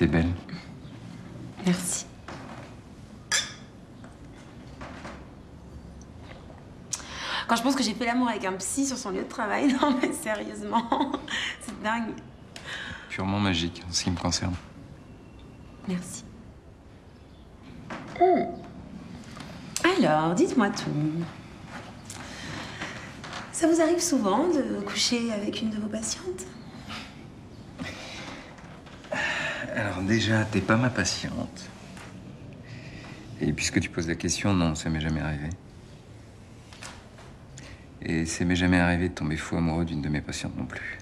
T'es belle. Merci. Quand je pense que j'ai fait l'amour avec un psy sur son lieu de travail, non mais sérieusement, c'est dingue. Purement magique, en ce qui me concerne. Merci. Alors, dites-moi tout. Ça vous arrive souvent de coucher avec une de vos patientes? Alors déjà, t'es pas ma patiente. Et puisque tu poses la question, non, ça m'est jamais arrivé. Et ça m'est jamais arrivé de tomber fou amoureux d'une de mes patientes non plus.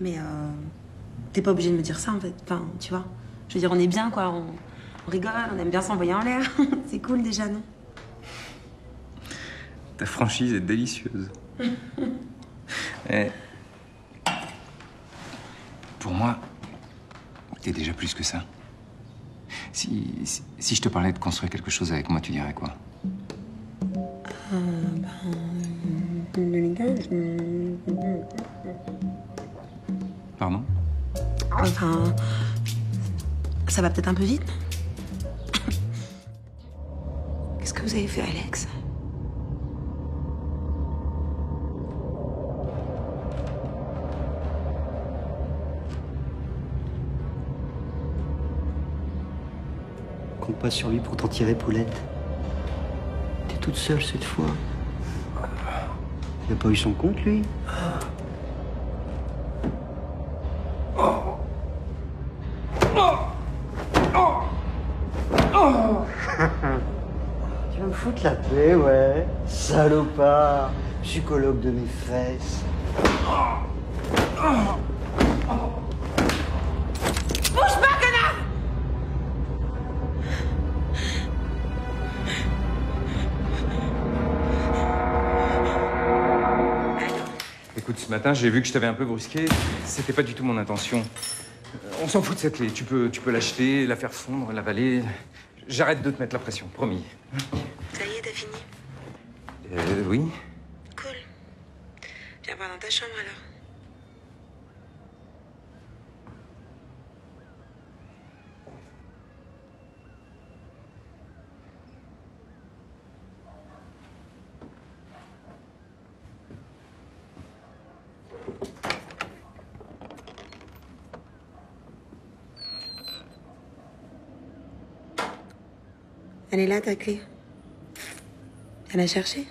Mais t'es pas obligé de me dire ça en fait. Enfin, tu vois. Je veux dire, on est bien quoi. On rigole, on aime bien s'envoyer en l'air. C'est cool déjà, non? Ta franchise est délicieuse. Et pour moi, t'es déjà plus que ça. Si je te parlais de construire quelque chose avec moi, tu dirais quoi? Pardon? Enfin, ça va peut-être un peu vite. Qu'est-ce que vous avez fait, Alex? Compte pas sur lui pour t'en tirer, Poulette. T'es toute seule cette fois. Il a pas eu son compte, lui. Tu vas me foutre la paix, ouais. Salopard. Psychologue de mes fesses. Bouge pas, connard! Écoute, ce matin, j'ai vu que je t'avais un peu brusqué. C'était pas du tout mon intention. On s'en fout de cette clé. Tu peux l'acheter, la faire fondre, l'avaler. J'arrête de te mettre la pression, promis. Ça y est, t'as fini? Oui. Cool. Viens voir dans ta chambre alors. Elle est là, ta clé. Elle a cherché.